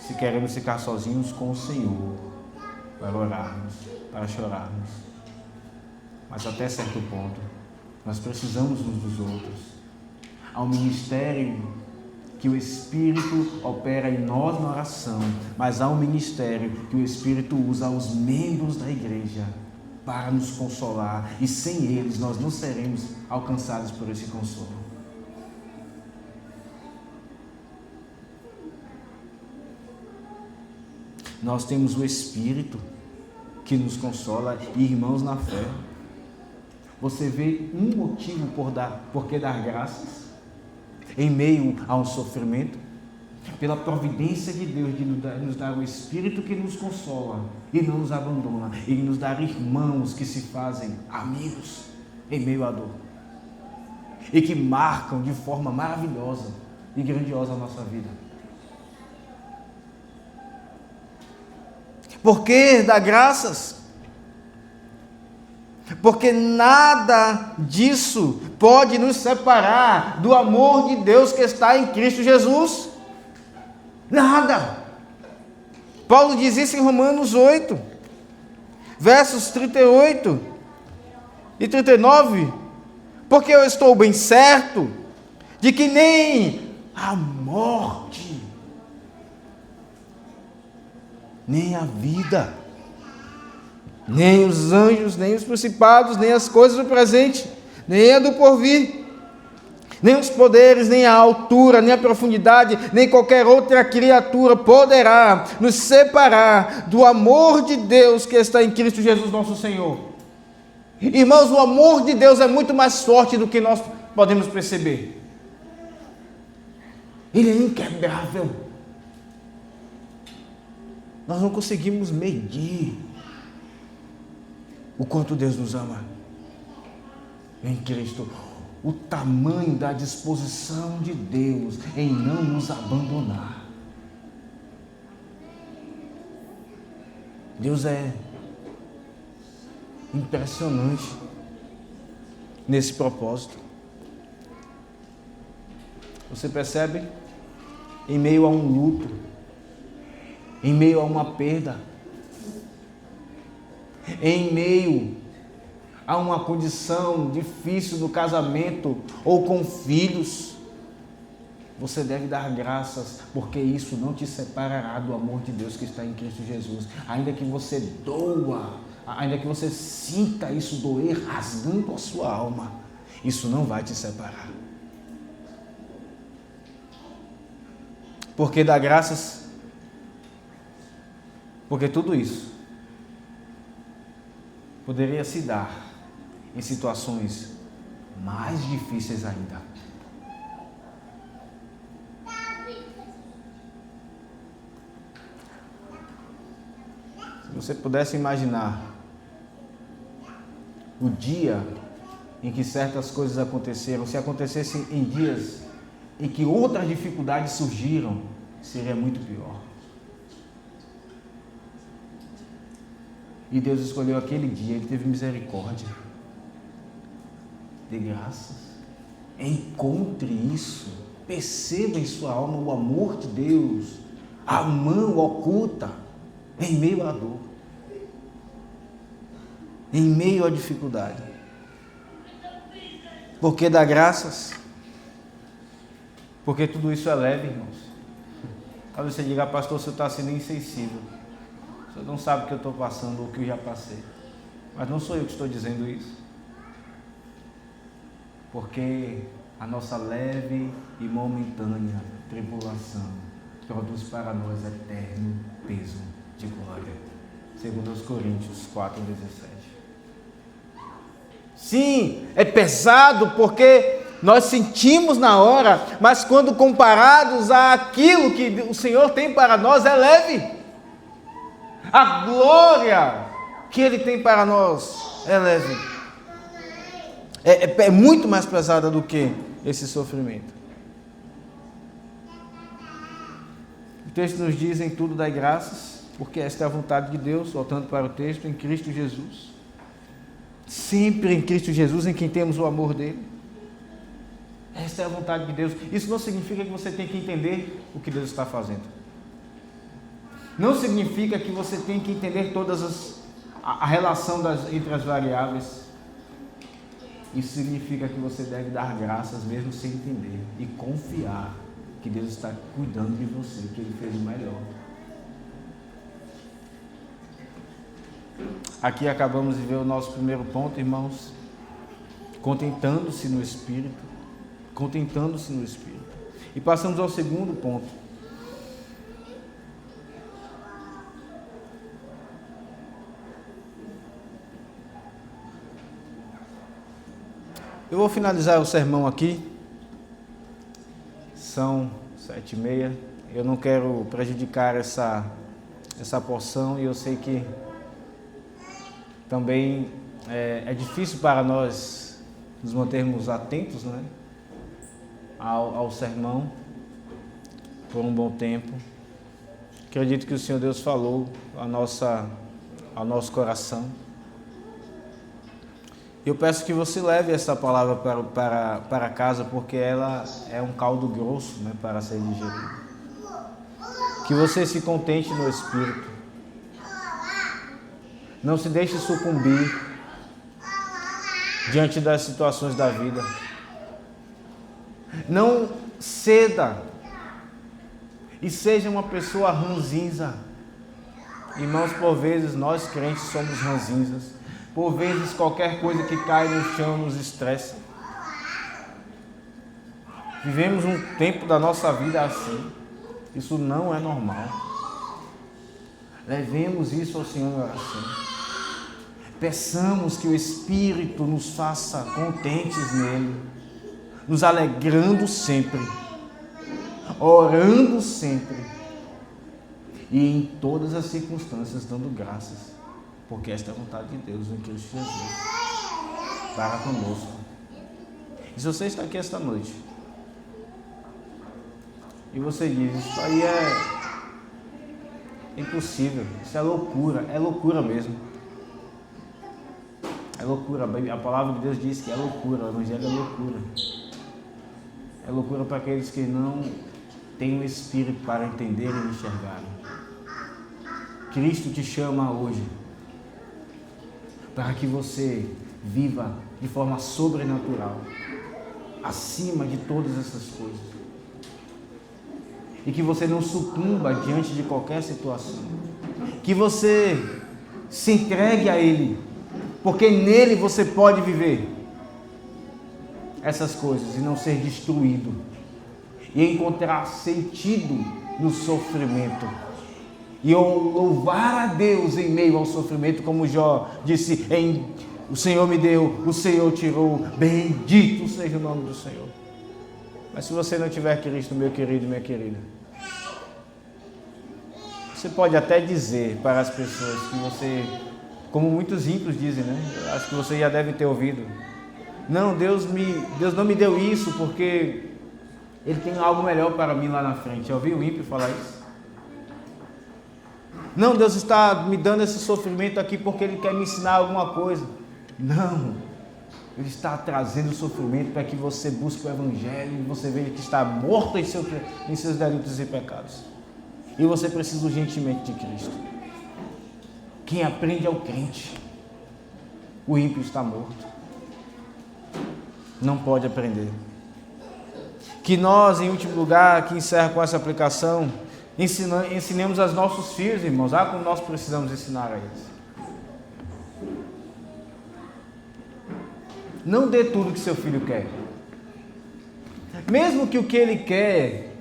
se queremos ficar sozinhos com o Senhor, para orarmos, para chorarmos. Mas até certo ponto, nós precisamos uns dos outros. Há um ministério que o Espírito opera em nós na oração, mas há um ministério que o Espírito usa aos membros da igreja para nos consolar, e sem eles nós não seremos alcançados por esse consolo. Nós temos o Espírito que nos consola, e irmãos na fé. Você vê um motivo por que dar graças em meio a um sofrimento? Pela providência de Deus de nos dar o Espírito que nos consola e não nos abandona, e nos dar irmãos que se fazem amigos em meio à dor e que marcam de forma maravilhosa e grandiosa a nossa vida. Por que dar graças? Porque nada disso pode nos separar do amor de Deus que está em Cristo Jesus. Nada. Paulo diz isso em Romanos 8, versos 38 e 39. Porque eu estou bem certo de que nem a morte, nem a vida, nem os anjos, nem os principados, nem as coisas do presente, nem a do porvir, nem os poderes, nem a altura, nem a profundidade, nem qualquer outra criatura poderá nos separar do amor de Deus que está em Cristo Jesus nosso Senhor. Irmãos, o amor de Deus é muito mais forte do que nós podemos perceber. Ele é inquebrável. Nós não conseguimos medir o quanto Deus nos ama em Cristo. O tamanho da disposição de Deus em não nos abandonar. Deus é impressionante nesse propósito. Você percebe? Em meio a um luto, em meio a uma perda, em meio a uma condição difícil no casamento ou com filhos, você deve dar graças, porque isso não te separará do amor de Deus que está em Cristo Jesus. Ainda que você doa, ainda que você sinta isso doer rasgando a sua alma, isso não vai te separar. Porque dá graças, porque tudo isso poderia se dar em situações mais difíceis ainda. Se você pudesse imaginar o dia em que certas coisas aconteceram, se acontecessem em dias em que outras dificuldades surgiram, seria muito pior. E Deus escolheu aquele dia, Ele teve misericórdia. Dê graças. Encontre isso. Perceba em sua alma o amor de Deus, a mão oculta em meio à dor, em meio à dificuldade. Porque dá graças. Porque tudo isso é leve, irmãos. Talvez você diga, pastor, você está sendo insensível. Você não sabe o que eu estou passando ou o que eu já passei. Mas não sou eu que estou dizendo isso. Porque a nossa leve e momentânea tribulação produz para nós eterno peso de glória. Segundo os Coríntios 4:17. Sim, é pesado porque nós sentimos na hora, mas quando comparados àquilo que o Senhor tem para nós, é leve. A glória que Ele tem para nós é leve. É muito mais pesada do que esse sofrimento. O texto nos diz: em tudo dai graças, porque esta é a vontade de Deus, voltando para o texto, em Cristo Jesus. Sempre em Cristo Jesus, em quem temos o amor dele. Esta é a vontade de Deus. Isso não significa que você tem que entender o que Deus está fazendo. Não significa que você tem que entender a relação entre as variáveis. Isso significa que você deve dar graças mesmo sem entender e confiar que Deus está cuidando de você, que Ele fez o melhor. Aqui acabamos de ver o nosso primeiro ponto, irmãos. Contentando-se no Espírito. Contentando-se no Espírito. E passamos ao segundo ponto. Eu vou finalizar o sermão aqui. São 7:30. Eu não quero prejudicar essa porção e eu sei que também é difícil para nós nos mantermos atentos, né, ao sermão por um bom tempo. Acredito que o Senhor Deus falou ao nosso coração. Eu peço que você leve essa palavra para casa, porque ela é um caldo grosso, né, para ser digerido. Que você se contente no Espírito. Não se deixe sucumbir diante das situações da vida. Não ceda e seja uma pessoa ranzinza. Irmãos, por vezes nós crentes somos ranzinzas. Por vezes qualquer coisa que cai no chão nos estressa. Vivemos um tempo da nossa vida assim. Isso não é normal. Levemos isso ao Senhor em oração. Peçamos que o Espírito nos faça contentes nele, nos alegrando sempre, orando sempre e em todas as circunstâncias dando graças, porque esta é a vontade de Deus em Cristo Jesus para conosco. E se você está aqui esta noite e você diz, isso aí é impossível, isso é loucura mesmo. É loucura, a palavra de Deus diz que é loucura, o Evangelho é loucura. É loucura para aqueles que não têm o Espírito para entender e enxergar. Cristo te chama hoje para que você viva de forma sobrenatural, acima de todas essas coisas. E que você não sucumba diante de qualquer situação. Que você se entregue a Ele, porque nele você pode viver essas coisas e não ser destruído. E encontrar sentido no sofrimento. E louvar a Deus em meio ao sofrimento, como Jó disse, o Senhor me deu, o Senhor tirou, bendito seja o nome do Senhor. Mas se você não tiver Cristo, meu querido e minha querida, você pode até dizer para as pessoas que você, como muitos ímpios dizem, né? Eu acho que você já deve ter ouvido. Não, Deus não me deu isso porque Ele tem algo melhor para mim lá na frente. Já ouviu o ímpio falar isso? Não, Deus está me dando esse sofrimento aqui porque Ele quer me ensinar alguma coisa. Não, Ele está trazendo sofrimento para que você busque o Evangelho e você veja que está morto em seus delitos e pecados. E você precisa urgentemente de Cristo. Quem aprende é o crente. O ímpio está morto. Não pode aprender. Que nós, em último lugar, que encerra com essa aplicação, ensinemos aos nossos filhos, irmãos, como nós precisamos ensinar a eles. Não dê tudo que seu filho quer. Mesmo que o que ele quer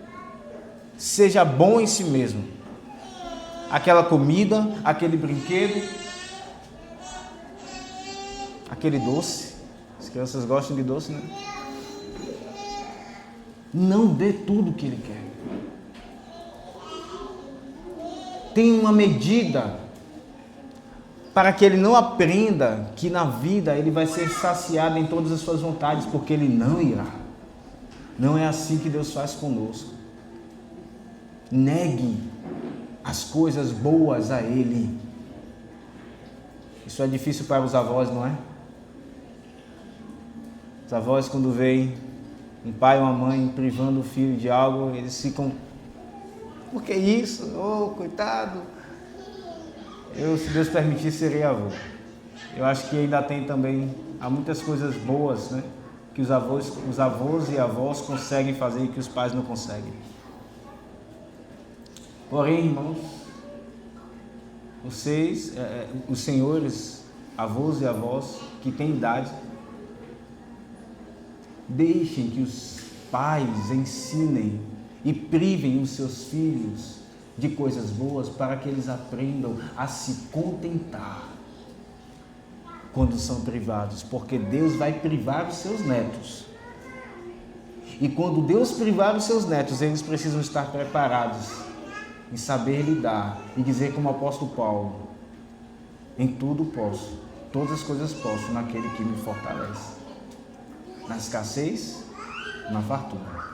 seja bom em si mesmo. Aquela comida, aquele brinquedo, aquele doce. As crianças gostam de doce, né? Não dê tudo o que ele quer. Tem uma medida para que ele não aprenda que na vida ele vai ser saciado em todas as suas vontades, porque ele não irá. Não é assim que Deus faz conosco. Negue as coisas boas a Ele. Isso é difícil para os avós, não é? Os avós, quando veem um pai ou uma mãe privando o filho de algo, eles ficam, por que isso? Oh, coitado. Eu, se Deus permitir, serei avô. Eu acho que ainda tem também, há muitas coisas boas, né? Que os avós e avós conseguem fazer e que os pais não conseguem. Porém, irmãos, vocês, os senhores, avós e avós que têm idade, deixem que os pais ensinem e privem os seus filhos de coisas boas para que eles aprendam a se contentar quando são privados, porque Deus vai privar os seus netos. E quando Deus privar os seus netos, eles precisam estar preparados em saber lidar e dizer como o apóstolo Paulo, em tudo posso, todas as coisas posso naquele que me fortalece, na escassez, na fartura.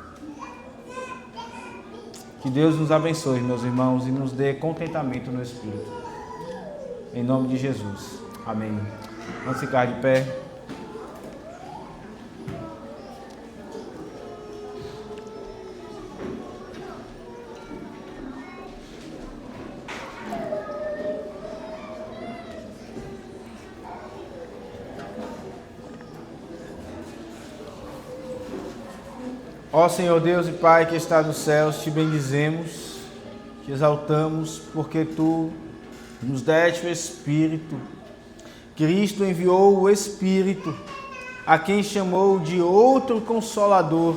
Que Deus nos abençoe, meus irmãos, e nos dê contentamento no Espírito, em nome de Jesus, amém. Vamos ficar de pé. Ó Senhor Deus e Pai que está nos céus, te bendizemos, te exaltamos, porque Tu nos deste o Espírito Cristo enviou o Espírito, a quem chamou de outro Consolador.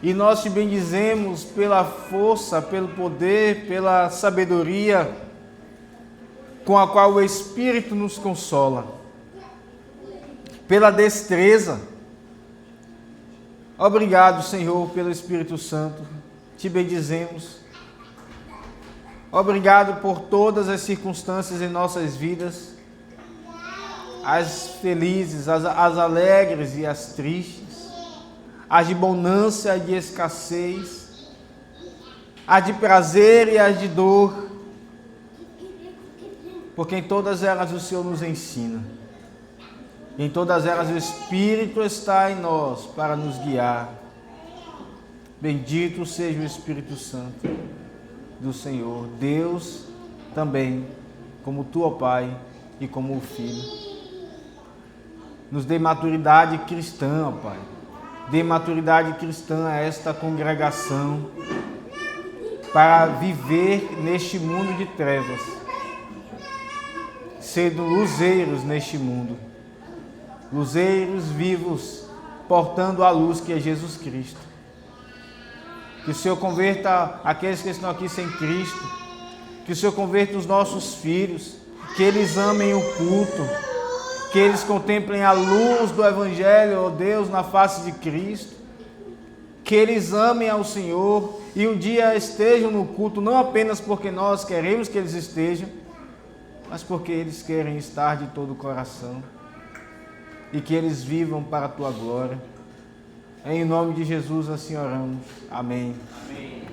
E nós te bendizemos pela força, pelo poder, pela sabedoria com a qual o Espírito nos consola, pela destreza. Obrigado, Senhor, pelo Espírito Santo. Te bendizemos. Obrigado por todas as circunstâncias em nossas vidas, as felizes, as alegres e as tristes, as de bonança e de escassez, as de prazer e as de dor, porque em todas elas o Senhor nos ensina. E em todas elas o Espírito está em nós para nos guiar. Bendito seja o Espírito Santo do Senhor, Deus também, como tu, ó Pai, e como o Filho. Nos dê maturidade cristã, ó Pai. Dê maturidade cristã a esta congregação para viver neste mundo de trevas, sendo luzeiros neste mundo. Luzeiros vivos, portando a luz que é Jesus Cristo. Que o Senhor converta aqueles que estão aqui sem Cristo. Que o Senhor converta os nossos filhos. Que eles amem o culto. Que eles contemplem a luz do Evangelho, ó Deus, na face de Cristo. Que eles amem ao Senhor e um dia estejam no culto, não apenas porque nós queremos que eles estejam, mas porque eles querem estar de todo o coração. E que eles vivam para a tua glória. Em nome de Jesus assim oramos. Amém. Amém.